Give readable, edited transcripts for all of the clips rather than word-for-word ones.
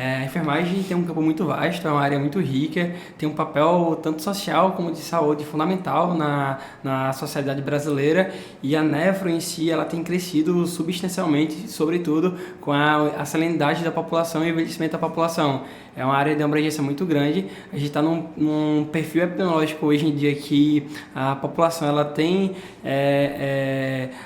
A enfermagem tem um campo muito vasto, é uma área muito rica, tem um papel tanto social como de saúde fundamental na sociedade brasileira, e a nefro em si ela tem crescido substancialmente, sobretudo com a salinidade da população e o envelhecimento da população. É uma área de abrangência muito grande. A gente está num perfil epidemiológico hoje em dia que a população ela tem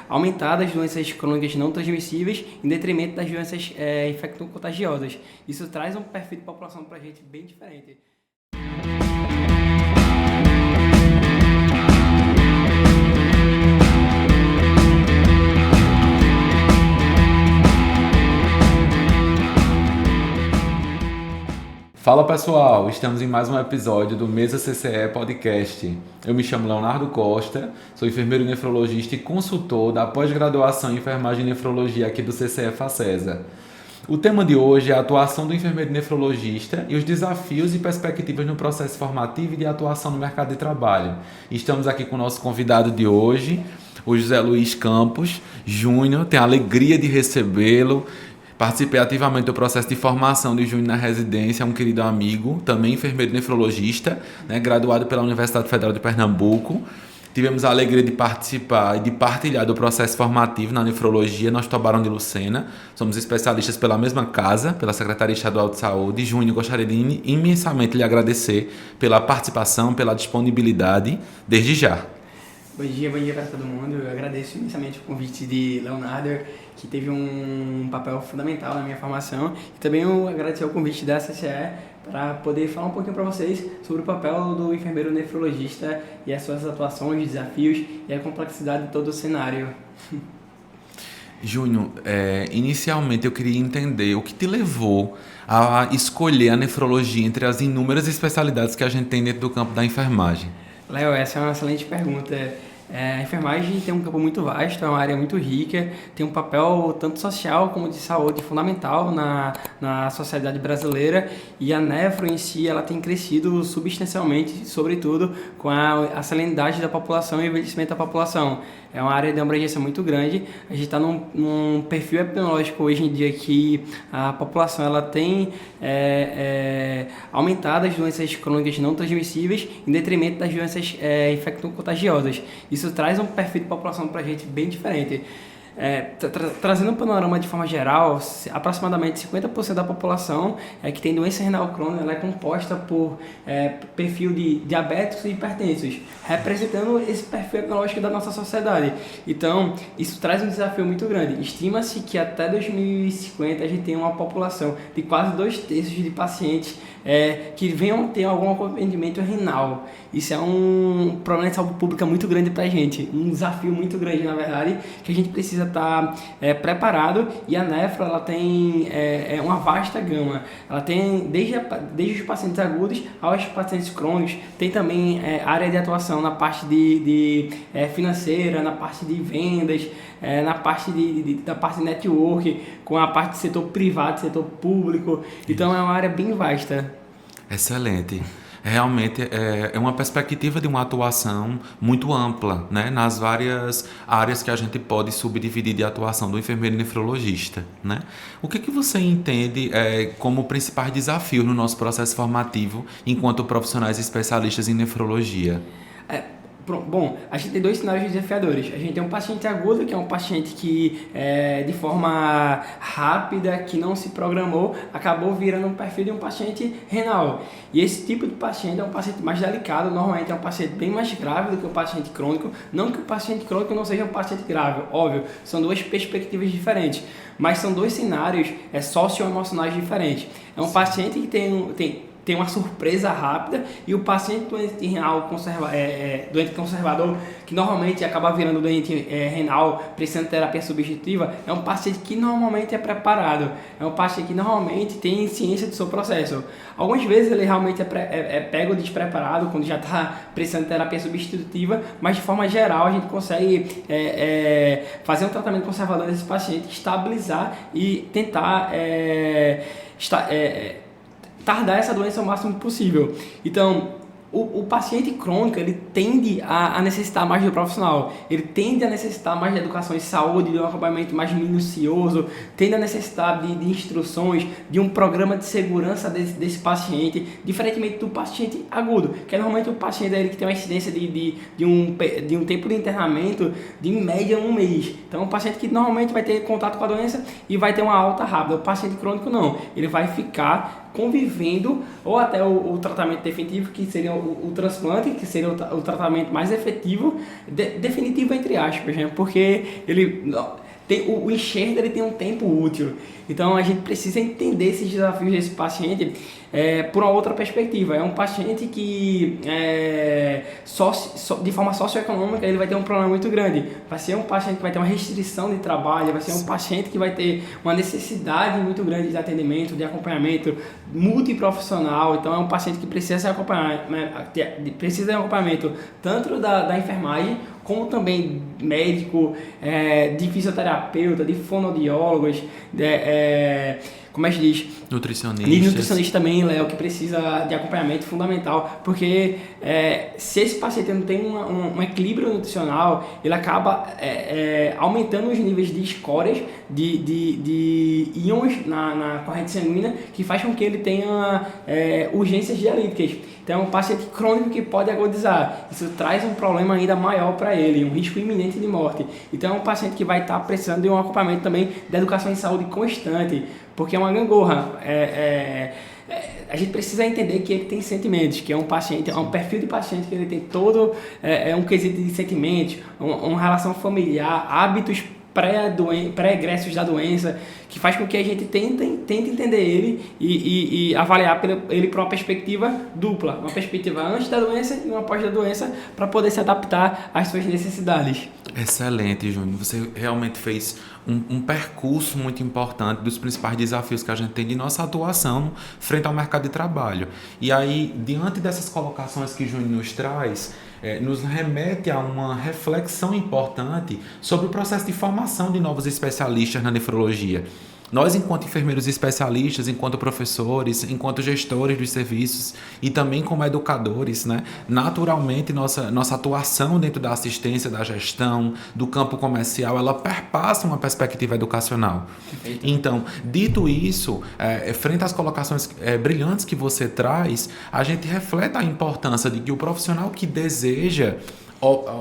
aumentado as doenças crônicas não transmissíveis em detrimento das doenças infecto-contagiosas. Isso traz um perfil de população para a gente bem diferente. Fala pessoal, estamos em mais um episódio do Mesa CCE Podcast. Eu me chamo Leonardo Costa, sou enfermeiro nefrologista e consultor da pós-graduação em enfermagem e nefrologia aqui do CCE Facesa. O tema de hoje é a atuação do enfermeiro nefrologista e os desafios e perspectivas no processo formativo e de atuação no mercado de trabalho. Estamos aqui com o nosso convidado de hoje, o José Luiz Campos Júnior. Tenho a alegria de recebê-lo. Participei ativamente do processo de formação de Júnior na residência, um querido amigo, também enfermeiro nefrologista, graduado pela Universidade Federal de Pernambuco. Tivemos a alegria de participar e de partilhar do processo formativo na nefrologia no Hospital Barão de Lucena. Somos especialistas pela mesma casa, pela Secretaria Estadual de Saúde. Júnior, gostaria de imensamente lhe agradecer pela participação, pela disponibilidade, desde já. Bom dia para todo mundo. Eu agradeço imensamente o convite de Leonardo, que teve um papel fundamental na minha formação. E também eu agradecer o convite da CCE para poder falar um pouquinho para vocês sobre o papel do enfermeiro nefrologista e as suas atuações, desafios e a complexidade de todo o cenário. Júnior, inicialmente eu queria entender o que te levou a escolher a nefrologia entre as inúmeras especialidades que a gente tem dentro do campo da enfermagem. Léo, essa é uma excelente pergunta. A enfermagem tem um campo muito vasto, é uma área muito rica, tem um papel tanto social como de saúde fundamental na sociedade brasileira, e a nefro em si ela tem crescido substancialmente, sobretudo com a salinidade da população e o envelhecimento da população. É uma área de abrangência muito grande. A gente está num perfil epidemiológico hoje em dia que a população ela tem aumentado as doenças crônicas não transmissíveis em detrimento das doenças infecto-contagiosas. Isso traz um perfil de população para a gente bem diferente. Trazendo um panorama de forma geral, aproximadamente 50% da população que tem doença renal crônica ela é composta por perfil de diabéticos e hipertensos, representando esse perfil ecológico da nossa sociedade. Então, isso traz um desafio muito grande. Estima-se que até 2050 a gente tem uma população de quase 2/3 de pacientes que venham ter algum acometimento renal. Isso é um problema de saúde pública muito grande para a gente, um desafio muito grande, na verdade, que a gente precisa estar preparado. E a nefro ela tem uma vasta gama. Ela tem desde os pacientes agudos aos pacientes crônicos. Tem também área de atuação na parte de financeira, na parte de vendas, na parte da parte de network, com a parte do setor privado, setor público. Então é uma área bem vasta. Excelente. Realmente é uma perspectiva de uma atuação muito ampla, nas várias áreas que a gente pode subdividir de atuação do enfermeiro nefrologista. O que você entende como principais desafios no nosso processo formativo enquanto profissionais especialistas em nefrologia? Bom, a gente tem dois cenários desafiadores. A gente tem um paciente agudo, que é um paciente que, de forma rápida, que não se programou, acabou virando um perfil de um paciente renal. E esse tipo de paciente é um paciente mais delicado, normalmente é um paciente bem mais grave do que o paciente crônico. Não que o paciente crônico não seja um paciente grave, óbvio, são duas perspectivas diferentes, mas ssão dois cenários socioemocionais diferentes. É um paciente que tem uma surpresa rápida, e o paciente doente renal doente conservador, que normalmente acaba virando doente renal, precisando de terapia substitutiva, é um paciente que normalmente é preparado, é um paciente que normalmente tem ciência do seu processo. Algumas vezes ele realmente é pego despreparado quando já está precisando de terapia substitutiva, mas de forma geral a gente consegue fazer um tratamento conservador desse paciente, estabilizar e tentar tardar essa doença o máximo possível. Então, O paciente crônico, ele tende a necessitar mais do profissional, ele tende a necessitar mais de educação em saúde, de um acompanhamento mais minucioso, tende a necessitar de instruções, de um programa de segurança desse paciente, diferentemente do paciente agudo, que é normalmente o paciente ele que tem uma incidência de um tempo de internamento de em média 1 mês. Então, é um paciente que normalmente vai ter contato com a doença e vai ter uma alta rápida. O paciente crônico não, ele vai ficar convivendo, ou até o tratamento definitivo, que seria o transplante, que seria o tratamento mais efetivo, definitivo entre aspas, né? Porque ele tem, o enxerga ele tem um tempo útil. Então a gente precisa entender esses desafios desse paciente por uma outra perspectiva. É um paciente que de forma socioeconômica ele vai ter um problema muito grande. Vai ser um paciente que vai ter uma restrição de trabalho, vai ser um paciente que vai ter uma necessidade muito grande de atendimento, de acompanhamento multiprofissional. Então é um paciente que precisa ser acompanhado, precisa de um acompanhamento tanto da enfermagem como também médico, de fisioterapeuta, de fonoaudiólogos, como é que diz? Nutricionista também, Léo, que precisa de acompanhamento fundamental, porque se esse paciente não tem um equilíbrio nutricional, ele acaba aumentando os níveis de escórias, de íons na corrente sanguínea, que faz com que ele tenha urgências dialíticas. Então é um paciente crônico que pode agudizar. Isso traz um problema ainda maior para ele, um risco iminente de morte. Então é um paciente que vai estar precisando de um acompanhamento também da educação em saúde constante, porque é uma gangorra. A gente precisa entender que ele tem sentimentos, que é um paciente, é um perfil de paciente que ele tem todo um quesito de sentimentos, uma relação familiar, hábitos pré-egressos da doença, que faz com que a gente tente entender ele e avaliar ele por uma perspectiva dupla, uma perspectiva antes da doença e uma após da doença, para poder se adaptar às suas necessidades. Excelente, Júnior. Você realmente fez um percurso muito importante dos principais desafios que a gente tem de nossa atuação frente ao mercado de trabalho. E aí, diante dessas colocações que Júnior nos traz, nos remete a uma reflexão importante sobre o processo de formação de novos especialistas na nefrologia. Nós, enquanto enfermeiros especialistas, enquanto professores, enquanto gestores dos serviços e também como educadores, né, naturalmente nossa atuação dentro da assistência, da gestão, do campo comercial, ela perpassa uma perspectiva educacional. Perfeito. Então, dito isso, frente às colocações brilhantes que você traz, a gente reflete a importância de que o profissional que deseja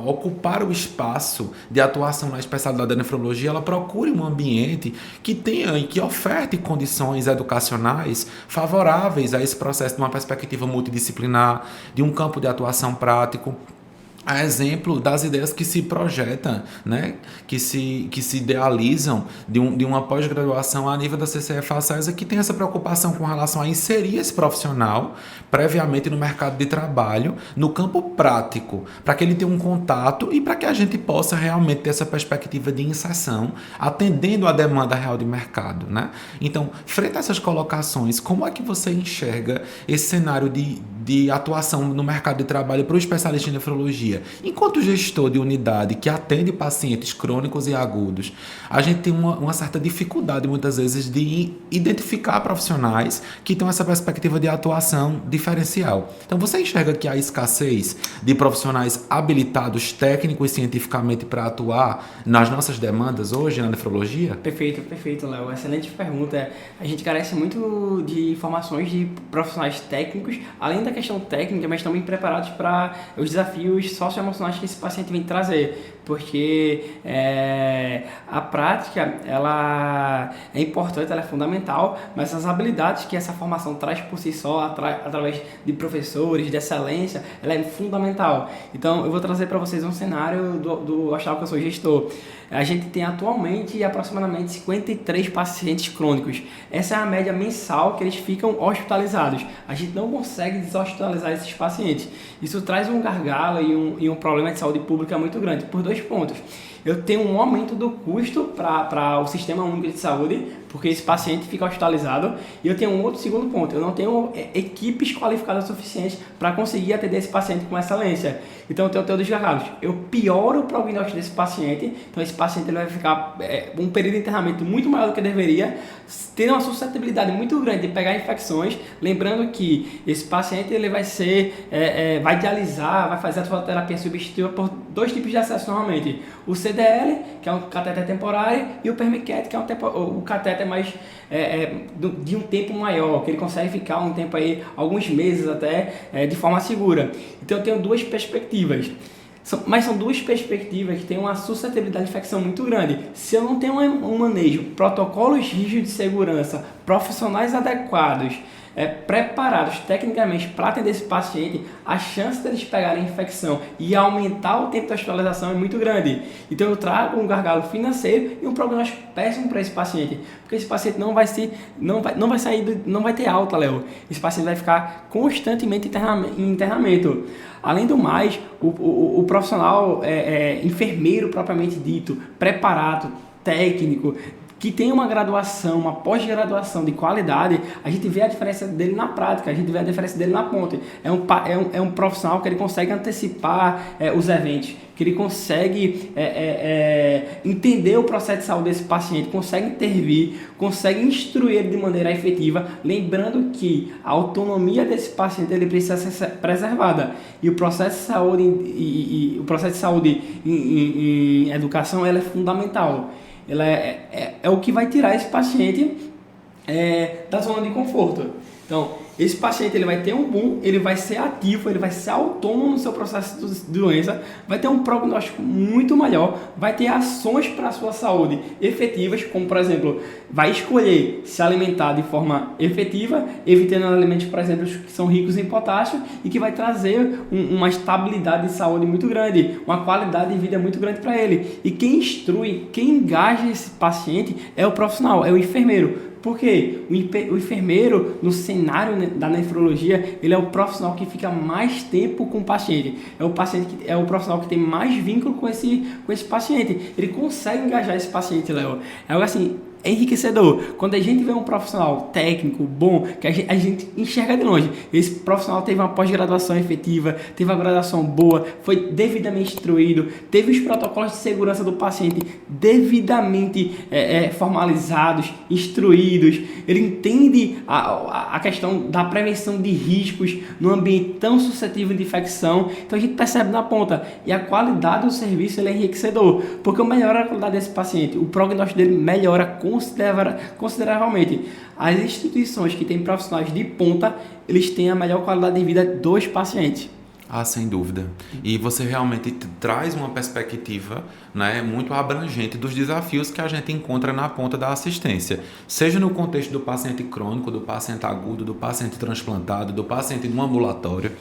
ocupar o espaço de atuação na especialidade da nefrologia, ela procure um ambiente que tenha e que oferte condições educacionais favoráveis a esse processo de uma perspectiva multidisciplinar, de um campo de atuação prático, a exemplo das ideias que se projetam, né? que se idealizam de uma pós-graduação a nível da CCE-FACESA, que tem essa preocupação com relação a inserir esse profissional previamente no mercado de trabalho, no campo prático, para que ele tenha um contato e para que a gente possa realmente ter essa perspectiva de inserção, atendendo à demanda real de mercado. Né? Então, frente a essas colocações, como é que você enxerga esse cenário de atuação no mercado de trabalho para o especialista em nefrologia? Enquanto gestor de unidade que atende pacientes crônicos e agudos, a gente tem uma certa dificuldade muitas vezes de identificar profissionais que tenham essa perspectiva de atuação diferencial. Então você enxerga que há escassez de profissionais habilitados técnicos e cientificamente para atuar nas nossas demandas hoje na nefrologia? Perfeito, Léo. Excelente pergunta. A gente carece muito de informações de profissionais técnicos, além da questão técnica, mas também preparados para os desafios socioemocionais que esse paciente vem trazer, porque a prática ela é importante, ela é fundamental, mas as habilidades que essa formação traz por si só, através de professores, de excelência, ela é fundamental. Então eu vou trazer para vocês um cenário do hospital que eu sou gestor. A gente tem atualmente aproximadamente 53 pacientes crônicos. Essa é a média mensal que eles ficam hospitalizados. A gente não consegue deshospitalizar esses pacientes. Isso traz um gargalo e um problema de saúde pública muito grande, por 2 pontos. Eu tenho um aumento do custo para o Sistema Único de Saúde, porque esse paciente fica hospitalizado. E eu tenho um outro segundo ponto, eu não tenho equipes qualificadas suficientes para conseguir atender esse paciente com excelência. Então eu tenho dois gargalos. Eu pioro o prognóstico desse paciente, então esse paciente ele vai ficar um período de internamento muito maior do que deveria, tendo uma suscetibilidade muito grande de pegar infecções. Lembrando que esse paciente ele vai ser, vai dialisar, vai fazer a terapia substitutiva por dois tipos de acesso normalmente. O CDL, que é um cateter temporário, e o Permicat, que é o cateter mais de um tempo maior, que ele consegue ficar um tempo aí, alguns meses até, de forma segura. Então eu tenho duas perspectivas. Mas são duas perspectivas que têm uma suscetibilidade de infecção muito grande. Se eu não tenho um manejo, protocolos rígidos de segurança, profissionais adequados, preparados tecnicamente para atender esse paciente, a chance deles pegarem infecção e aumentar o tempo de hospitalização é muito grande. Então eu trago um gargalo financeiro e um prognóstico péssimo para esse paciente, porque esse paciente não vai ter alta, Léo. Esse paciente vai ficar constantemente em internamento. Além do mais, o profissional enfermeiro propriamente dito, preparado, técnico, que tem uma graduação, uma pós-graduação de qualidade, a gente vê a diferença dele na prática, a gente vê a diferença dele na ponta. É um profissional que ele consegue antecipar os eventos, que ele consegue entender o processo de saúde desse paciente, consegue intervir, consegue instruir ele de maneira efetiva, lembrando que a autonomia desse paciente ele precisa ser preservada. E o processo de saúde o processo de saúde em educação ela é fundamental. Ela é o que vai tirar esse paciente da zona de conforto. Então, esse paciente ele vai ter um boom, ele vai ser ativo, ele vai ser autônomo no seu processo de doença, vai ter um prognóstico muito melhor, vai ter ações para a sua saúde efetivas, como por exemplo, vai escolher se alimentar de forma efetiva, evitando alimentos, por exemplo, que são ricos em potássio e que vai trazer uma estabilidade de saúde muito grande, uma qualidade de vida muito grande para ele. E quem instrui, quem engaja esse paciente é o profissional, é o enfermeiro. Por quê? O enfermeiro, no cenário da nefrologia, ele é o profissional que fica mais tempo com o paciente. É o profissional que tem mais vínculo com esse paciente. Ele consegue engajar esse paciente, Léo. É algo assim, é enriquecedor. Quando a gente vê um profissional técnico, bom, que a gente enxerga de longe, esse profissional teve uma pós-graduação efetiva, teve uma graduação boa, foi devidamente instruído, teve os protocolos de segurança do paciente devidamente formalizados, instruídos, ele entende a questão da prevenção de riscos num ambiente tão suscetível de infecção. Então a gente percebe na ponta, e a qualidade do serviço ele é enriquecedor, porque melhora a qualidade desse paciente, o prognóstico dele melhora consideravelmente. As instituições que têm profissionais de ponta, eles têm a melhor qualidade de vida dos pacientes. Ah, sem dúvida. E você realmente traz uma perspectiva, né, muito abrangente dos desafios que a gente encontra na ponta da assistência. Seja no contexto do paciente crônico, do paciente agudo, do paciente transplantado, do paciente no ambulatório.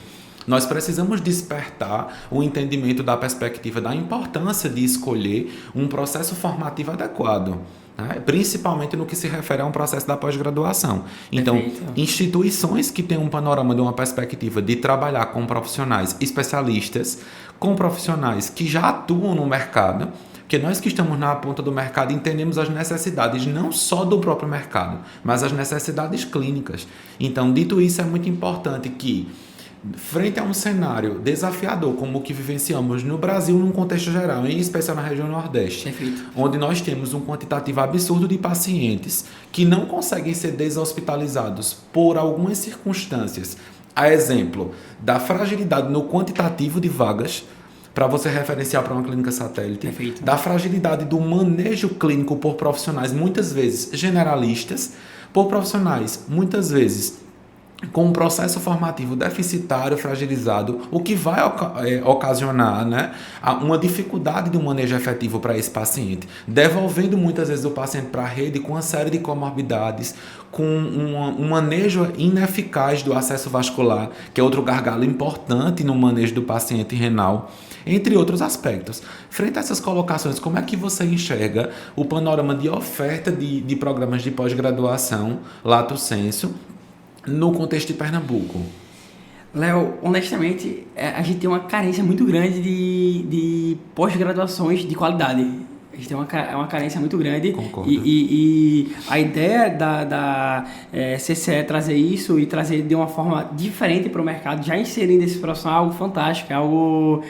Nós precisamos despertar o entendimento da perspectiva da importância de escolher um processo formativo adequado, né? Principalmente no que se refere a um processo da pós-graduação. Então, instituições que têm um panorama de uma perspectiva de trabalhar com profissionais especialistas, com profissionais que já atuam no mercado, porque nós que estamos na ponta do mercado entendemos as necessidades não só do próprio mercado, mas as necessidades clínicas. Então, dito isso, é muito importante que, frente a um cenário desafiador como o que vivenciamos no Brasil num contexto geral, em especial na região Nordeste, onde nós temos um quantitativo absurdo de pacientes que não conseguem ser deshospitalizados por algumas circunstâncias, a exemplo da fragilidade no quantitativo de vagas, para você referenciar para uma clínica satélite, da fragilidade do manejo clínico por profissionais muitas vezes generalistas, por profissionais muitas vezes com um processo formativo deficitário, fragilizado, o que vai ocasionar, né, uma dificuldade de um manejo efetivo para esse paciente, devolvendo muitas vezes o paciente para a rede com uma série de comorbidades, com um manejo ineficaz do acesso vascular, que é outro gargalo importante no manejo do paciente renal, entre outros aspectos. Frente a essas colocações, como é que você enxerga o panorama de oferta de programas de pós-graduação, lato sensu, no contexto de Pernambuco? Léo, honestamente, a gente tem uma carência muito grande de pós-graduações de qualidade. A gente tem uma carência muito grande. Concordo. E a ideia da CCE trazer isso e trazer de uma forma diferente para o mercado, já inserindo esse profissional, é algo fantástico, é algo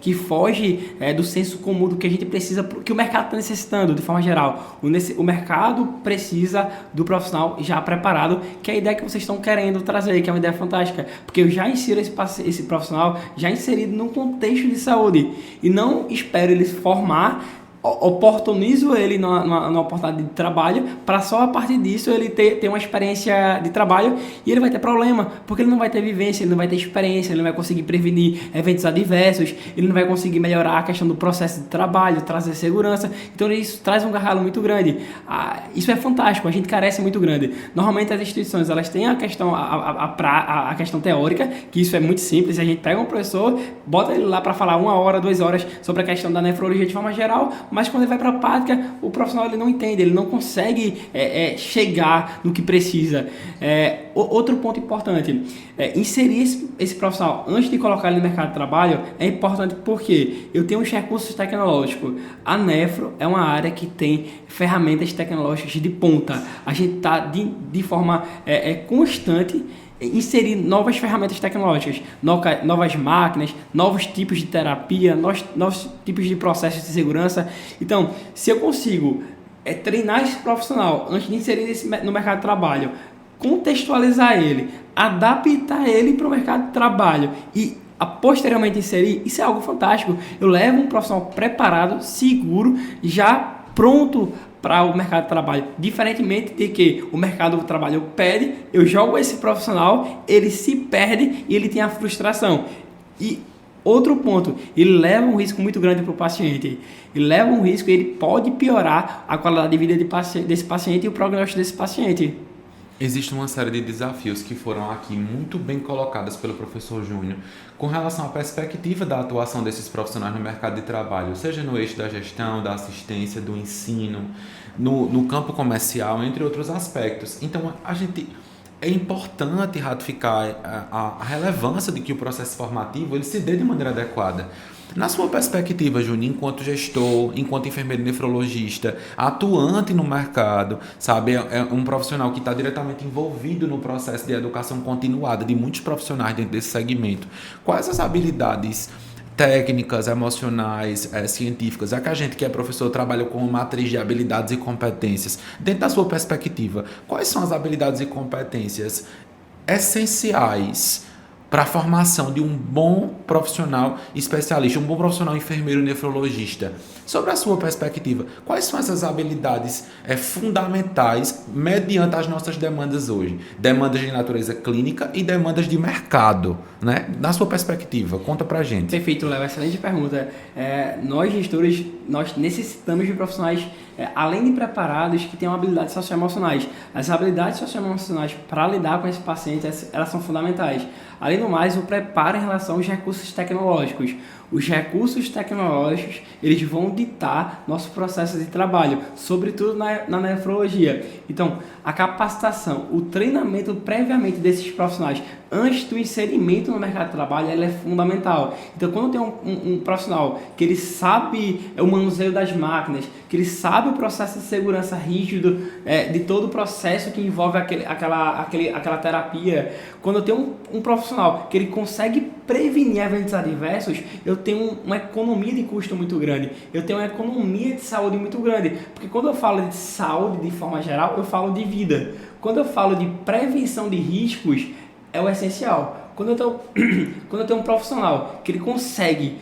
que foge do senso comum do que a gente precisa, que o mercado está necessitando, de forma geral. O mercado precisa do profissional já preparado, que é a ideia que vocês estão querendo trazer, que é uma ideia fantástica, porque eu já insiro esse profissional já inserido num contexto de saúde e não espero ele se formar, oportunizo ele numa oportunidade de trabalho para só a partir disso ele ter uma experiência de trabalho, e ele vai ter problema, porque ele não vai ter vivência, ele não vai ter experiência, ele não vai conseguir prevenir eventos adversos, ele não vai conseguir melhorar a questão do processo de trabalho, trazer segurança. Então isso traz um gargalo muito grande. Isso é fantástico, a gente carece muito grande. Normalmente as instituições elas têm a questão, a questão teórica, que isso é muito simples, a gente pega um professor, bota ele lá para falar 1 hora, 2 horas sobre a questão da nefrologia de forma geral, mas quando ele vai para a prática, o profissional ele não entende, ele não consegue chegar no que precisa. Outro ponto importante, inserir esse profissional antes de colocar ele no mercado de trabalho é importante porque eu tenho os recursos tecnológicos. A nefro é uma área que tem ferramentas tecnológicas de ponta. A gente está de forma constante inserir novas ferramentas tecnológicas, novas máquinas, novos tipos de terapia, novos tipos de processos de segurança. Então, se eu consigo treinar esse profissional antes de inserir no mercado de trabalho, contextualizar ele, adaptar ele para o mercado de trabalho e posteriormente inserir, isso é algo fantástico. Eu levo um profissional preparado, seguro, já pronto para o mercado de trabalho, diferentemente de que o mercado de trabalho pede, eu jogo esse profissional, ele se perde e ele tem a frustração. E outro ponto, ele leva um risco muito grande para o paciente, ele leva um risco, ele pode piorar a qualidade de vida desse paciente e o prognóstico desse paciente. Existe uma série de desafios que foram aqui muito bem colocados pelo professor Júnior com relação à perspectiva da atuação desses profissionais no mercado de trabalho, seja no eixo da gestão, da assistência, do ensino, no campo comercial, entre outros aspectos. Então, é importante ratificar a relevância de que o processo formativo ele se dê de maneira adequada. Na sua perspectiva, Júnior, enquanto gestor, enquanto enfermeiro nefrologista, atuante no mercado, sabe, é um profissional que está diretamente envolvido no processo de educação continuada de muitos profissionais dentro desse segmento. Quais as habilidades técnicas, emocionais, científicas, que a gente que é professor trabalha com uma matriz de habilidades e competências? Dentro da sua perspectiva, quais são as habilidades e competências essenciais para a formação de um bom profissional especialista, um bom profissional enfermeiro nefrologista? Sobre a sua perspectiva, quais são essas habilidades fundamentais mediante as nossas demandas hoje? Demandas de natureza clínica e demandas de mercado, né? Na sua perspectiva, conta pra gente. Perfeito, Léo, excelente pergunta. Nós, gestores, nós necessitamos de profissionais, além de preparados, que tenham habilidades socioemocionais. As habilidades socioemocionais para lidar com esse paciente, elas são fundamentais. Além do mais, o preparo em relação aos recursos tecnológicos. Os recursos tecnológicos, eles vão ditar nosso processo de trabalho, sobretudo na nefrologia. Então, a capacitação, o treinamento previamente desses profissionais, antes do inserimento no mercado de trabalho, ela é fundamental. Então, quando tem um profissional que ele sabe o manuseio das máquinas, que ele sabe o processo de segurança rígido de todo o processo que envolve aquela terapia, quando eu tenho um profissional que ele consegue prevenir eventos adversos, eu tenho uma economia de custo muito grande, eu tenho uma economia de saúde muito grande, porque quando eu falo de saúde de forma geral, eu falo de vida. Quando eu falo de prevenção de riscos, é o essencial. Quando eu tenho um profissional que ele consegue,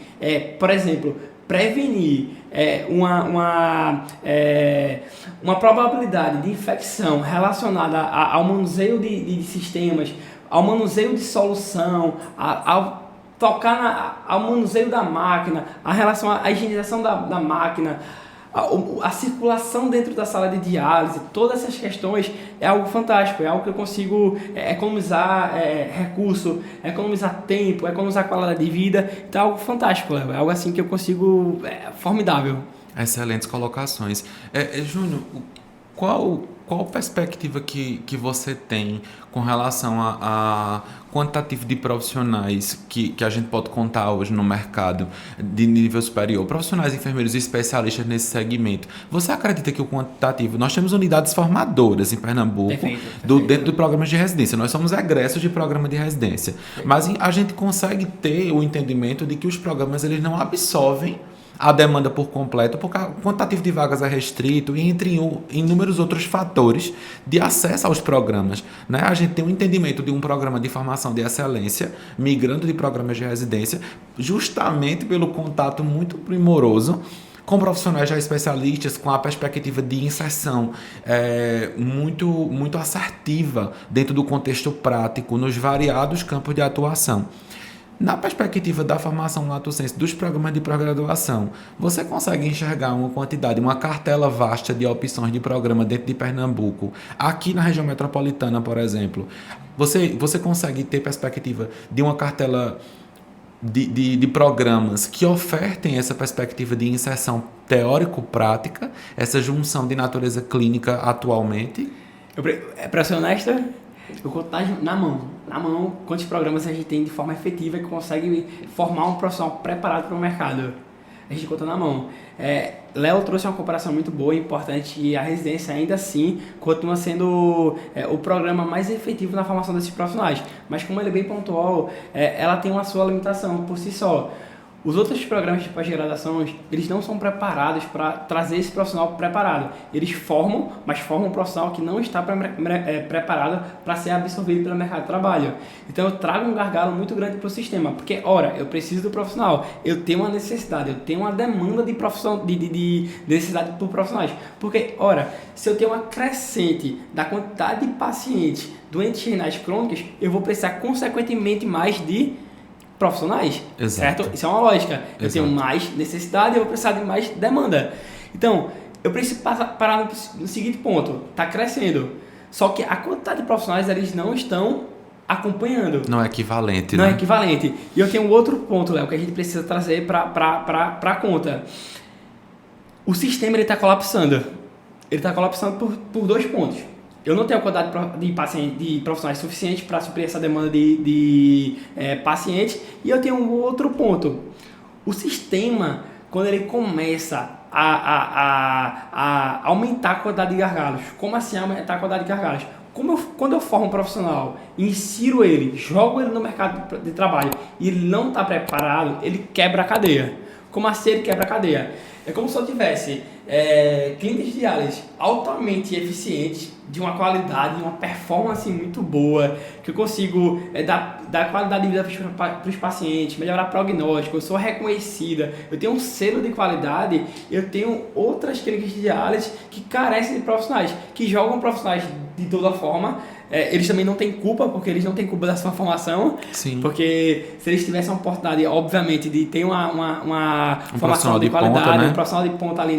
por exemplo, prevenir uma probabilidade de infecção relacionada ao manuseio de sistemas, ao manuseio de solução, ao tocar ao manuseio da máquina, a relação à higienização da máquina, a circulação dentro da sala de diálise, todas essas questões é algo fantástico, é algo que eu consigo economizar recurso, economizar tempo, economizar qualidade de vida. Então é algo fantástico, Léo. É algo assim que eu consigo, formidável. Excelentes colocações. Júnior, qual qual perspectiva que você tem com relação a quantitativo de profissionais que a gente pode contar hoje no mercado de nível superior, profissionais, enfermeiros e especialistas nesse segmento? Você acredita que o quantitativo... Nós temos unidades formadoras em Pernambuco, dentro do programa de residência. Nós somos egressos de programa de residência. Mas a gente consegue ter o entendimento de que os programas eles não absorvem a demanda por completo, porque o quantitativo de vagas é restrito e entre inúmeros outros fatores de acesso aos programas, né? A gente tem um entendimento de um programa de formação de excelência, migrando de programas de residência, justamente pelo contato muito primoroso com profissionais já especialistas, com a perspectiva de inserção muito assertiva dentro do contexto prático, nos variados campos de atuação. Na perspectiva da formação lato sensu dos programas de pós-graduação, você consegue enxergar uma cartela vasta de opções de programa dentro de Pernambuco, aqui na região metropolitana, por exemplo? Você consegue ter perspectiva de uma cartela de programas que ofertem essa perspectiva de inserção teórico-prática, essa junção de natureza clínica atualmente? Para ser honesta, eu conto na mão quantos programas a gente tem de forma efetiva que consegue formar um profissional preparado para o mercado. A gente conta na mão. Léo trouxe uma comparação muito boa e importante, e a residência ainda assim continua sendo o programa mais efetivo na formação desses profissionais. Mas como ele é bem pontual, ela tem uma sua limitação por si só. Os outros programas de pós-graduação, eles não são preparados para trazer esse profissional preparado. Eles formam, mas formam um profissional que não está preparado para ser absorvido pelo mercado de trabalho. Então eu trago um gargalo muito grande para o sistema, porque, ora, eu preciso do profissional, eu tenho uma necessidade, eu tenho uma demanda de necessidade por profissionais. Porque, ora, se eu tenho uma crescente da quantidade de pacientes doentes renais crônicos, eu vou precisar consequentemente mais de profissionais, Exato. Certo? Isso é uma lógica. Eu Exato. tenho mais necessidade e eu vou precisar de mais demanda. Então, eu preciso parar no seguinte ponto. Está crescendo. Só que a quantidade de profissionais, eles não estão acompanhando. Não é equivalente, Não né? é equivalente. E eu tenho um outro ponto, Léo, que a gente precisa trazer para a conta. O sistema está colapsando. Ele está colapsando por 2 pontos. Eu não tenho a quantidade de profissionais suficiente para suprir essa demanda de pacientes. E eu tenho um outro ponto. O sistema, quando ele começa a aumentar a quantidade de gargalos. Como assim aumentar a quantidade de gargalos? Quando eu formo um profissional, insiro ele, jogo ele no mercado de trabalho e ele não está preparado, ele quebra a cadeia. Como assim ele quebra a cadeia? É como se eu tivesse clínicas de diálise altamente eficientes, de uma qualidade, de uma performance muito boa, que eu consigo dar qualidade de vida para os pacientes, melhorar prognóstico, eu sou reconhecida, eu tenho um selo de qualidade, eu tenho outras clínicas de diálise que carecem de profissionais, que jogam profissionais de toda forma. Eles também não têm culpa, porque eles não têm culpa da sua formação. Sim. Porque se eles tivessem a oportunidade, obviamente, de ter uma formação de qualidade, ponta, né? Um né? profissional de ponta ali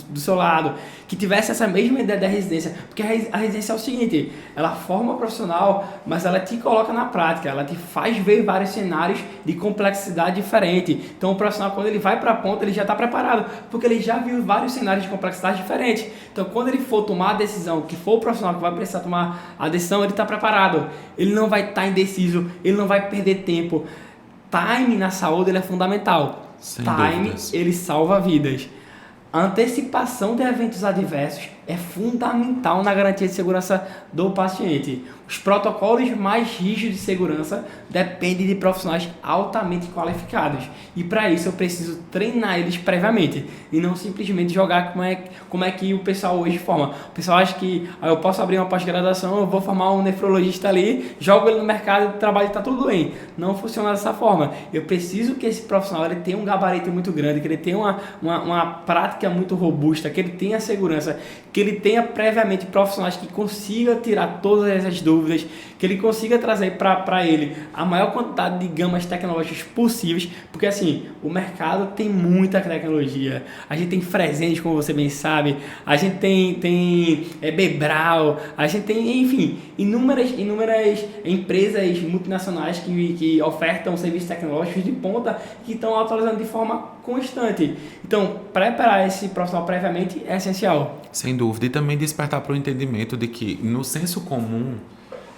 do seu lado, que tivesse essa mesma ideia da residência. Porque a residência é o seguinte, ela forma o profissional, mas ela te coloca na prática, ela te faz ver vários cenários de complexidade diferente. Então o profissional, quando ele vai para a ponta, ele já está preparado, porque ele já viu vários cenários de complexidade diferentes. Então quando ele for tomar a decisão, que for o profissional que vai precisar tomar a decisão, ele está preparado. Ele não vai estar indeciso, ele não vai perder tempo. Time na saúde ele é fundamental. Sem Time, dúvidas. ele salva vidas. A antecipação de eventos adversos é fundamental na garantia de segurança do paciente. Os protocolos mais rígidos de segurança dependem de profissionais altamente qualificados. E para isso eu preciso treinar eles previamente e não simplesmente jogar como é que o pessoal hoje forma. O pessoal acha que eu posso abrir uma pós-graduação, eu vou formar um nefrologista ali, jogo ele no mercado de trabalho e está tudo bem. Não funciona dessa forma. Eu preciso que esse profissional ele tenha um gabarito muito grande, que ele tenha uma prática muito robusta, que ele tenha segurança, que ele tenha previamente profissionais que consigam tirar todas essas dúvidas, que ele consiga trazer para ele a maior quantidade de gamas tecnológicas possíveis, porque assim, o mercado tem muita tecnologia, a gente tem Fresenius, como você bem sabe, a gente tem Bebral, a gente tem, enfim, inúmeras empresas multinacionais que ofertam serviços tecnológicos de ponta que estão atualizando de forma constante. Então, preparar esse profissional previamente é essencial. Sem dúvida. E também despertar para o entendimento de que, no senso comum,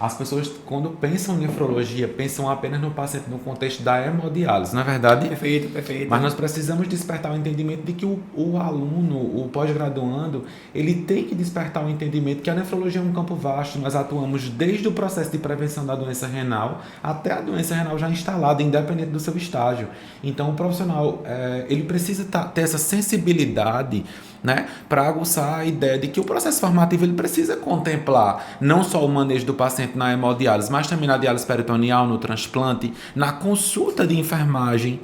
as pessoas, quando pensam em nefrologia, pensam apenas no paciente no contexto da hemodiálise, não é verdade? Perfeito. Mas nós precisamos despertar o entendimento de que o aluno, o pós-graduando, ele tem que despertar o entendimento que a nefrologia é um campo vasto. Nós atuamos desde o processo de prevenção da doença renal até a doença renal já instalada, independente do seu estágio. Então, o profissional, ele precisa ter essa sensibilidade, né, para aguçar a ideia de que o processo formativo ele precisa contemplar não só o manejo do paciente na hemodiálise, mas também na diálise peritoneal, no transplante, na consulta de enfermagem,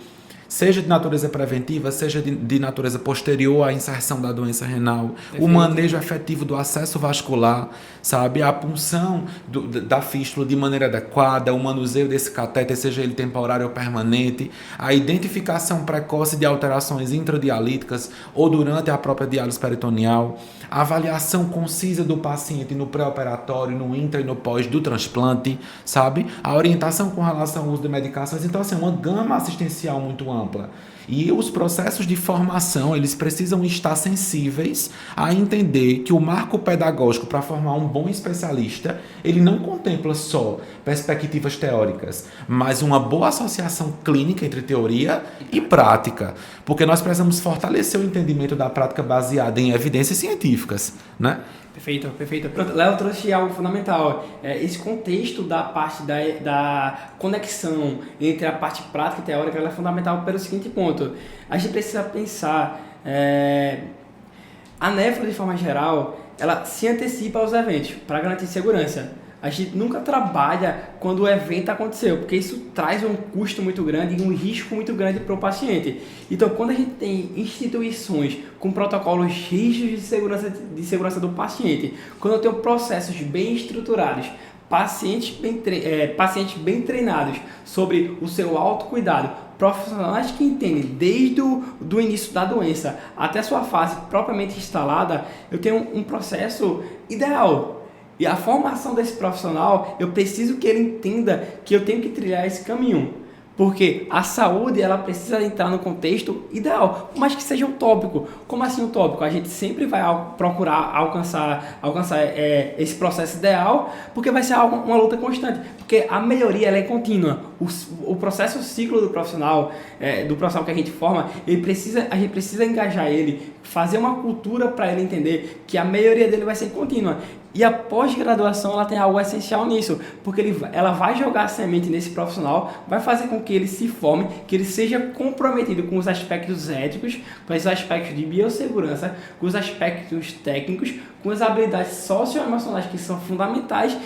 seja de natureza preventiva, seja de natureza posterior à inserção da doença renal, o manejo efetivo do acesso vascular, sabe? A punção da fístula de maneira adequada, o manuseio desse catéter, seja ele temporário ou permanente, a identificação precoce de alterações intradialíticas ou durante a própria diálise peritoneal, a avaliação concisa do paciente no pré-operatório, no intra e no pós do transplante, sabe? A orientação com relação ao uso de medicações. Então, assim, uma gama assistencial muito ampla. E os processos de formação, eles precisam estar sensíveis a entender que o marco pedagógico para formar um bom especialista, ele não contempla só perspectivas teóricas, mas uma boa associação clínica entre teoria e prática, porque nós precisamos fortalecer o entendimento da prática baseada em evidências científicas, né? Perfeito. Pronto, Léo trouxe algo fundamental. Esse contexto da parte da conexão entre a parte prática e teórica ela é fundamental pelo seguinte ponto. A gente precisa pensar... a nefro, de forma geral, ela se antecipa aos eventos para garantir segurança. A gente nunca trabalha quando o evento aconteceu, porque isso traz um custo muito grande e um risco muito grande para o paciente. Então, quando a gente tem instituições com protocolos rígidos de segurança do paciente, quando eu tenho processos bem estruturados, pacientes bem treinados sobre o seu autocuidado, profissionais que entendem desde o início da doença até a sua fase propriamente instalada, eu tenho um processo ideal. E a formação desse profissional, eu preciso que ele entenda que eu tenho que trilhar esse caminho. Porque a saúde, ela precisa entrar no contexto ideal, mas que seja utópico. Como assim utópico? A gente sempre vai procurar alcançar esse processo ideal, porque vai ser uma luta constante. Porque a melhoria, ela é contínua. O processo, o ciclo do profissional que a gente forma, a gente precisa engajar ele, fazer uma cultura para ele entender que a melhoria dele vai ser contínua. E a pós-graduação ela tem algo essencial nisso, porque ela vai jogar a semente nesse profissional, vai fazer com que ele se forme, que ele seja comprometido com os aspectos éticos, com os aspectos de biossegurança, com os aspectos técnicos, com as habilidades socioemocionais que são fundamentais,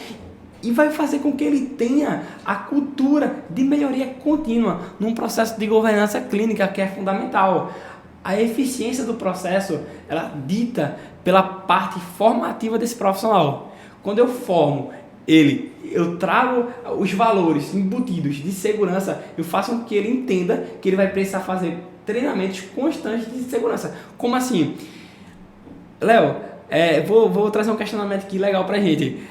e vai fazer com que ele tenha a cultura de melhoria contínua num processo de governança clínica que é fundamental. A eficiência do processo, ela dita pela parte formativa desse profissional. Quando eu formo ele, eu trago os valores embutidos de segurança, eu faço com que ele entenda que ele vai precisar fazer treinamentos constantes de segurança. Como assim? Léo, vou trazer um questionamento aqui legal pra gente.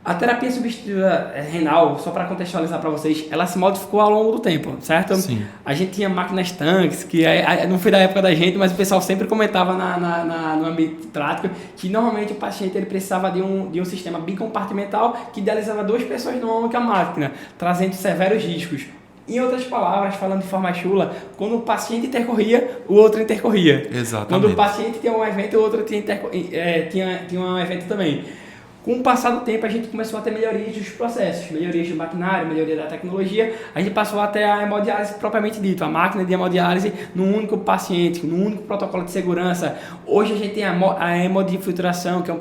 A terapia substitutiva renal, só para contextualizar para vocês, ela se modificou ao longo do tempo, certo? Sim. A gente tinha máquinas tanques, que não foi da época da gente, mas o pessoal sempre comentava no ambiente prático que normalmente o paciente ele precisava de um sistema bicompartimental que idealizava 2 pessoas numa única máquina, trazendo severos riscos. Em outras palavras, falando de forma chula, quando o paciente intercorria, o outro intercorria. Exatamente. Quando o paciente tinha um evento, o outro tinha um evento também. Com o passar do tempo, a gente começou a ter melhorias dos processos, melhorias do maquinário, melhoria da tecnologia. A gente passou até a hemodiálise propriamente dito, a máquina de hemodiálise num único paciente, num único protocolo de segurança. Hoje a gente tem a hemodinfiltração, que é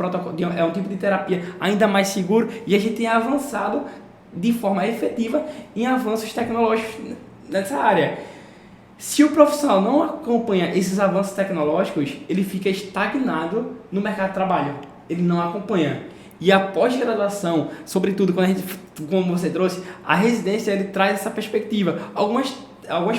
um tipo de terapia ainda mais seguro, e a gente tem avançado de forma efetiva em avanços tecnológicos nessa área. Se o profissional não acompanha esses avanços tecnológicos, ele fica estagnado no mercado de trabalho. Ele não acompanha. E a pós-graduação, sobretudo como você trouxe, a residência ele traz essa perspectiva. Algumas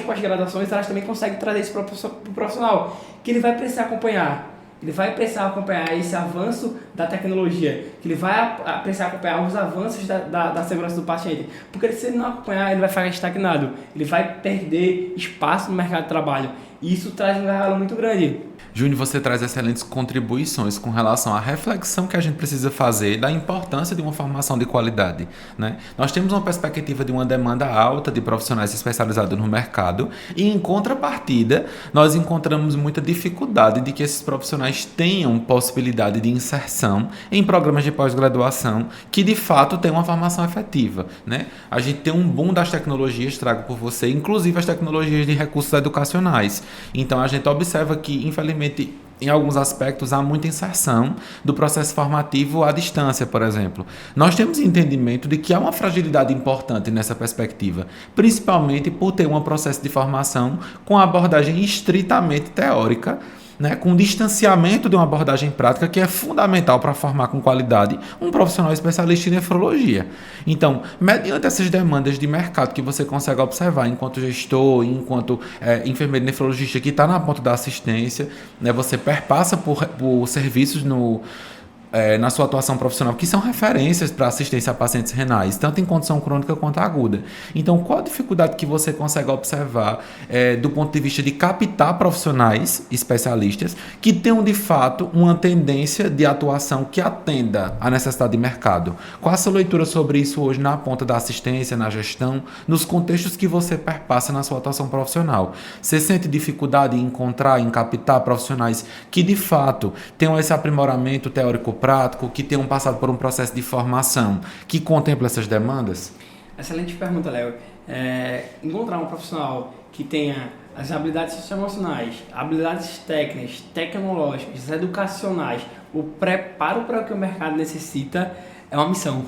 pós-graduações elas também conseguem trazer isso para o profissional, que ele vai precisar acompanhar. Ele vai precisar acompanhar esse avanço da tecnologia, que ele vai precisar acompanhar os avanços da segurança do paciente. Porque se ele não acompanhar, ele vai ficar estagnado, ele vai perder espaço no mercado de trabalho. E isso traz um gargalo muito grande. Júnior, você traz excelentes contribuições com relação à reflexão que a gente precisa fazer da importância de uma formação de qualidade, né? Nós temos uma perspectiva de uma demanda alta de profissionais especializados no mercado e, em contrapartida, nós encontramos muita dificuldade de que esses profissionais tenham possibilidade de inserção em programas de pós-graduação que, de fato, tenham uma formação efetiva, né? A gente tem um boom das tecnologias, trago por você, inclusive as tecnologias de recursos educacionais. Então, a gente observa que, infelizmente, em alguns aspectos, há muita inserção do processo formativo à distância, por exemplo. Nós temos entendimento de que há uma fragilidade importante nessa perspectiva, principalmente por ter um processo de formação com abordagem estritamente teórica, né, com distanciamento de uma abordagem prática que é fundamental para formar com qualidade um profissional especialista em nefrologia. Então, mediante essas demandas de mercado que você consegue observar enquanto gestor, enquanto enfermeiro nefrologista que está na ponta da assistência, né, você perpassa por serviços na sua atuação profissional, que são referências para assistência a pacientes renais, tanto em condição crônica quanto aguda. Então, qual a dificuldade que você consegue observar do ponto de vista de captar profissionais especialistas que tenham, de fato, uma tendência de atuação que atenda à necessidade de mercado? Qual a sua leitura sobre isso hoje na ponta da assistência, na gestão, nos contextos que você perpassa na sua atuação profissional? Você sente dificuldade em encontrar, em captar profissionais que, de fato, tenham esse aprimoramento teórico-prático, que tenham passado por um processo de formação que contempla essas demandas? Excelente pergunta, Léo. Encontrar um profissional que tenha as habilidades socioemocionais, habilidades técnicas, tecnológicas, educacionais, o preparo para o que o mercado necessita é uma missão.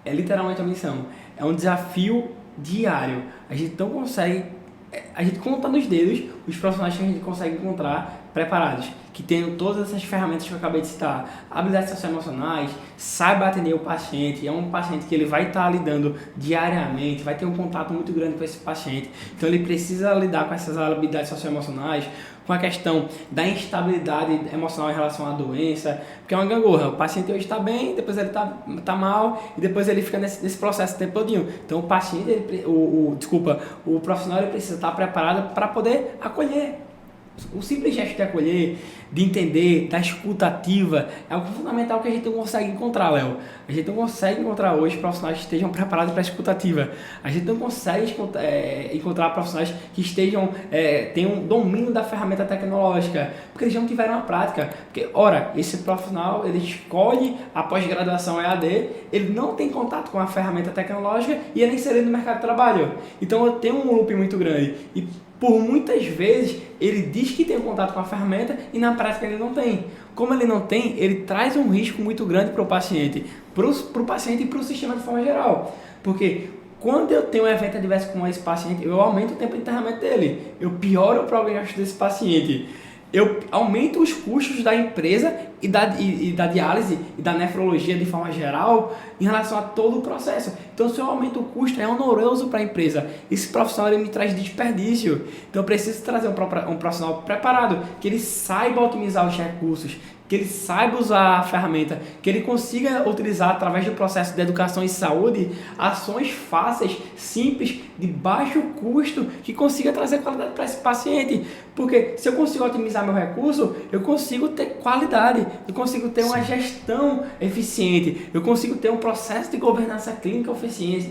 É literalmente uma missão. É um desafio diário. A gente não consegue... A gente conta nos dedos os profissionais que a gente consegue encontrar preparados, que tenham todas essas ferramentas que eu acabei de citar, habilidades socioemocionais, saiba atender o paciente, é um paciente que ele vai estar lidando diariamente, vai ter um contato muito grande com esse paciente, então ele precisa lidar com essas habilidades socioemocionais, com a questão da instabilidade emocional em relação à doença, porque é uma gangorra, o paciente hoje está bem, depois ele está mal, e depois ele fica nesse processo o tempo todinho. Então o paciente, o profissional ele precisa estar preparado para poder acolher. O simples gesto de acolher, de entender, da escuta ativa, é algo fundamental que a gente não consegue encontrar, Léo. A gente não consegue encontrar hoje profissionais que estejam preparados para a escuta ativa. A gente não consegue encontrar profissionais que tenham um domínio da ferramenta tecnológica, porque eles não tiveram a prática. Porque, ora, esse profissional, ele escolhe a pós-graduação EAD, ele não tem contato com a ferramenta tecnológica e ele é inserido no mercado de trabalho. Então, eu tenho um loop muito grande. E por muitas vezes, ele diz que tem um contato com a ferramenta e na prática ele não tem. Como ele não tem, ele traz um risco muito grande para o paciente e para o sistema de forma geral. Porque quando eu tenho um evento adverso com esse paciente, eu aumento o tempo de internamento dele, eu pioro o prognóstico desse paciente, eu aumento os custos da empresa e da diálise e da nefrologia de forma geral em relação a todo o processo. Então, se eu aumento o custo, é oneroso para a empresa. Esse profissional ele me traz desperdício. Então, eu preciso trazer um profissional preparado, que ele saiba otimizar os recursos, que ele saiba usar a ferramenta, que ele consiga utilizar através do processo de educação e saúde ações fáceis, simples, de baixo custo, que consiga trazer qualidade para esse paciente. Porque se eu consigo otimizar meu recurso, eu consigo ter qualidade, eu consigo ter uma gestão eficiente, eu consigo ter um processo de governança clínica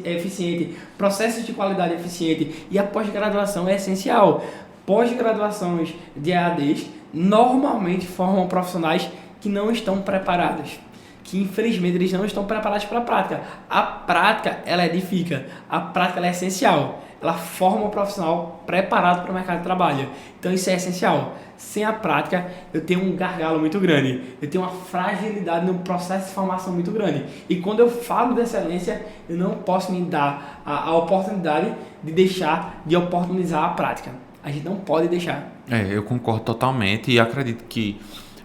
eficiente, processos de qualidade eficiente. E a pós-graduação é essencial. Pós-graduações de EADs normalmente formam profissionais que não estão preparados, que infelizmente eles não estão preparados para a prática. A prática, ela edifica, a prática ela é essencial, ela forma um profissional preparado para o mercado de trabalho. Então isso é essencial. Sem a prática, eu tenho um gargalo muito grande, eu tenho uma fragilidade no processo de formação muito grande. E quando eu falo de excelência, eu não posso me dar a oportunidade de deixar de oportunizar a prática. A gente não pode deixar. Eu concordo totalmente e acredito que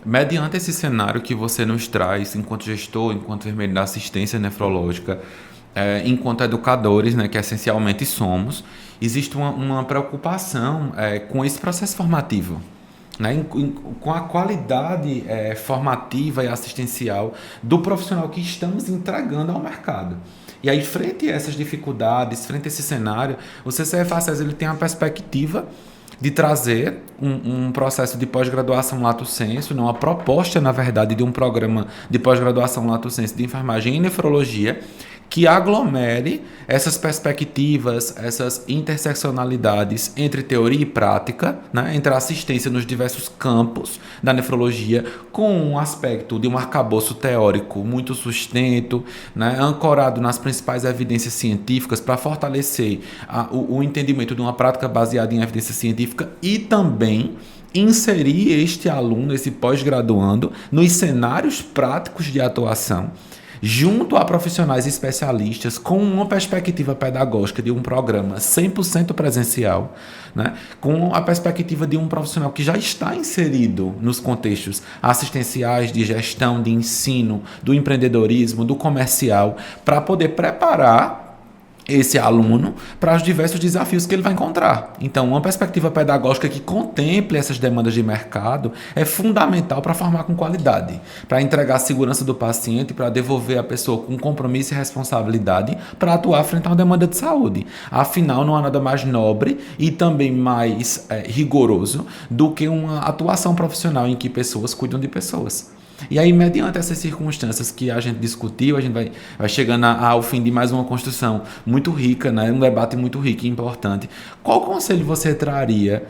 Mediante esse cenário que você nos traz, enquanto gestor, enquanto enfermeiro da assistência nefrológica, enquanto educadores, né, que essencialmente somos, existe uma preocupação com esse processo formativo, né, com a qualidade formativa e assistencial do profissional que estamos entregando ao mercado. E aí, frente a essas dificuldades, frente a esse cenário, o CCF-ACES ele tem a perspectiva de trazer um processo de pós-graduação lato sensu, uma proposta, na verdade, de um programa de pós-graduação lato sensu de enfermagem e nefrologia, que aglomere essas perspectivas, essas interseccionalidades entre teoria e prática, né, entre a assistência nos diversos campos da nefrologia, com um aspecto de um arcabouço teórico muito sustento, né, ancorado nas principais evidências científicas para fortalecer o entendimento de uma prática baseada em evidência científica e também inserir este aluno, esse pós-graduando, nos cenários práticos de atuação, junto a profissionais especialistas com uma perspectiva pedagógica de um programa 100% presencial, né? Com a perspectiva de um profissional que já está inserido nos contextos assistenciais, de gestão, de ensino, do empreendedorismo, do comercial, para poder preparar esse aluno para os diversos desafios que ele vai encontrar. Então, uma perspectiva pedagógica que contemple essas demandas de mercado é fundamental para formar com qualidade, para entregar a segurança do paciente, para devolver a pessoa com compromisso e responsabilidade para atuar frente a uma demanda de saúde. Afinal, não há nada mais nobre e também mais rigoroso do que uma atuação profissional em que pessoas cuidam de pessoas. E aí, mediante essas circunstâncias que a gente discutiu, a gente vai chegando ao fim de mais uma construção muito rica, né? Um debate muito rico e importante. Qual conselho você traria,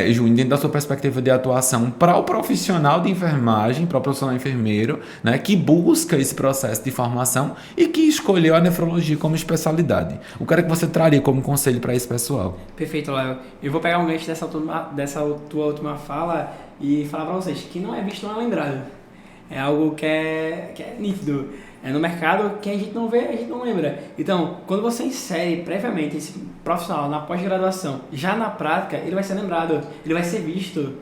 Júnior, dentro da sua perspectiva de atuação, para o profissional de enfermagem, para o profissional enfermeiro, né, que busca esse processo de formação e que escolheu a nefrologia como especialidade? O que é que você traria como conselho para esse pessoal? Perfeito, Léo. Eu vou pegar um gancho dessa tua última fala e falar para vocês que não é visto, não é lembrado. É algo que é nítido. No mercado, que a gente não vê, a gente não lembra. Então, quando você insere previamente esse profissional na pós-graduação, já na prática, ele vai ser lembrado, ele vai ser visto.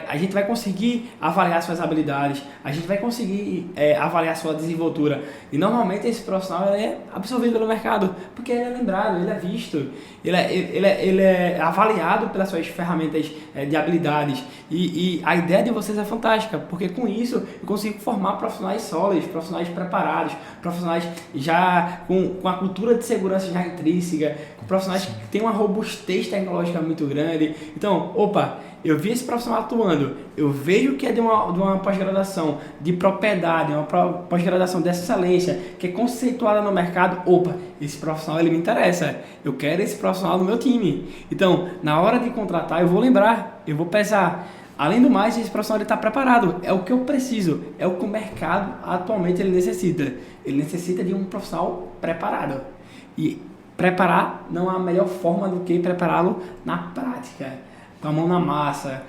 A gente vai conseguir avaliar suas habilidades, a gente vai conseguir avaliar sua desenvoltura. E normalmente esse profissional é absorvido pelo mercado, porque ele é lembrado, ele é visto, ele é avaliado pelas suas ferramentas de habilidades. E a ideia de vocês é fantástica, porque com isso eu consigo formar profissionais sólidos, profissionais preparados, profissionais já com a cultura de segurança já intrínseca, profissionais que têm uma robustez tecnológica muito grande. Então, eu vi esse profissional atuando, eu vejo que é de uma pós-graduação de propriedade, uma pós-graduação de excelência, que é conceituada no mercado. Esse profissional ele me interessa, eu quero esse profissional no meu time. Então, na hora de contratar, eu vou lembrar, eu vou pesar. Além do mais, esse profissional está preparado, é o que eu preciso, é o que o mercado atualmente ele necessita. Ele necessita de um profissional preparado. E preparar não há melhor forma do que prepará-lo na prática, com a mão na massa.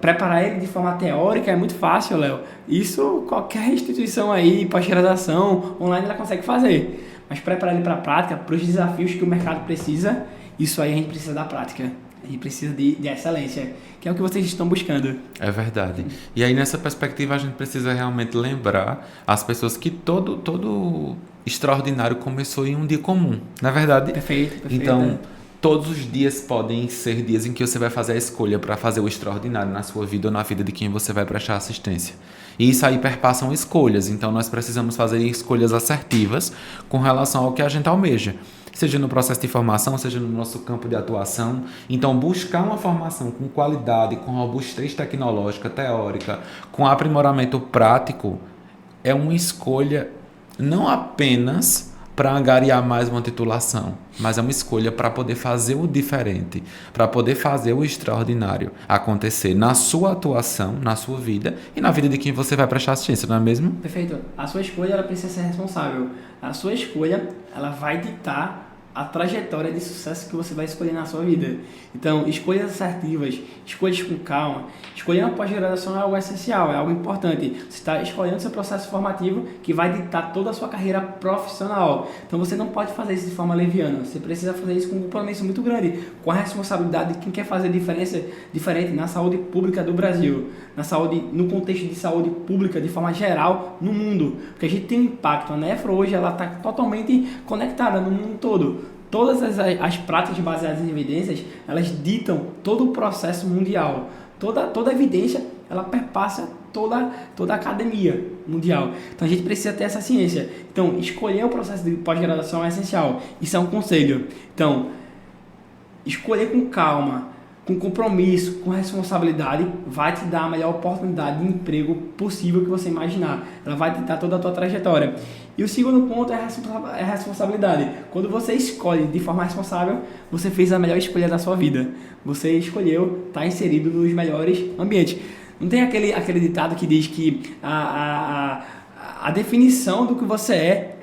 Preparar ele de forma teórica é muito fácil, Léo. Isso qualquer instituição aí, pós-graduação, online, ela consegue fazer. Mas preparar ele para a prática, para os desafios que o mercado precisa, isso aí a gente precisa da prática. A gente precisa de excelência, que é o que vocês estão buscando. É verdade. E aí, nessa perspectiva, a gente precisa realmente lembrar as pessoas que todo extraordinário começou em um dia comum. Não é verdade? Perfeito. Então, todos os dias podem ser dias em que você vai fazer a escolha para fazer o extraordinário na sua vida ou na vida de quem você vai prestar assistência. E isso aí perpassam escolhas. Então, nós precisamos fazer escolhas assertivas com relação ao que a gente almeja. Seja no processo de formação, seja no nosso campo de atuação. Então, buscar uma formação com qualidade, com robustez tecnológica, teórica, com aprimoramento prático, é uma escolha não apenas para angariar mais uma titulação, mas é uma escolha para poder fazer o diferente, para poder fazer o extraordinário acontecer na sua atuação, na sua vida e na vida de quem você vai prestar assistência, não é mesmo? Perfeito. A sua escolha ela precisa ser responsável. A sua escolha ela vai ditar a trajetória de sucesso que você vai escolher na sua vida. Então, escolhas assertivas, escolhas com calma. Escolher uma pós-graduação é algo essencial, é algo importante. Você está escolhendo seu processo formativo que vai ditar toda a sua carreira profissional. Então, você não pode fazer isso de forma leviana. Você precisa fazer isso com um compromisso muito grande, com a responsabilidade de quem quer fazer diferença diferente na saúde pública do Brasil, na saúde, no contexto de saúde pública de forma geral no mundo. Porque a gente tem um impacto. A nefro hoje ela está totalmente conectada no mundo todo. Todas as práticas baseadas em evidências, elas ditam todo o processo mundial. Toda evidência, ela perpassa toda a academia mundial. Então a gente precisa ter essa ciência. Então, escolher o processo de pós-graduação é essencial. Isso é um conselho. Então, escolher com calma, com compromisso, com responsabilidade, vai te dar a melhor oportunidade de emprego possível que você imaginar. Ela vai te dar toda a tua trajetória. E o segundo ponto é a responsabilidade. Quando você escolhe de forma responsável, você fez a melhor escolha da sua vida. Você escolheu estar inserido nos melhores ambientes. Não tem aquele ditado que diz que a definição do que você é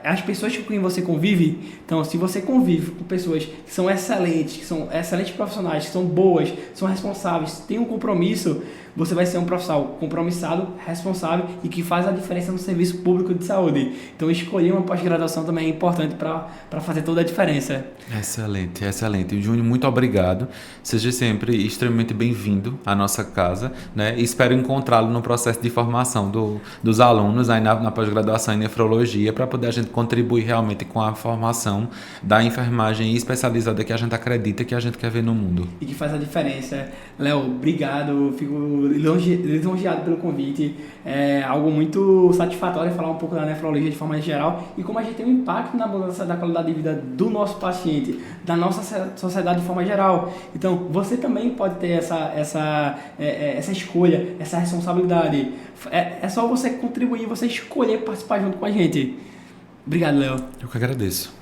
as pessoas com quem você convive. Então, se você convive com pessoas que são excelentes profissionais, que são boas, são responsáveis, têm um compromisso, você vai ser um profissional compromissado, responsável e que faz a diferença no serviço público de saúde. Então, escolher uma pós-graduação também é importante para fazer toda a diferença. Excelente, excelente. Júnior, muito obrigado. Seja sempre extremamente bem-vindo à nossa casa, né? E espero encontrá-lo no processo de formação dos alunos aí na pós-graduação em nefrologia, para poder a gente contribuir realmente com a formação da enfermagem especializada que a gente acredita que a gente quer ver no mundo. E que faz a diferença. Léo, obrigado. Fico lisonjeado pelo convite. É algo muito satisfatório falar um pouco da nefrologia de forma geral e como a gente tem um impacto na mudança da qualidade de vida do nosso paciente, da nossa sociedade de forma geral. Então, você também pode ter essa escolha, essa responsabilidade. É só você contribuir, você escolher participar junto com a gente. Obrigado, Léo. Eu que agradeço.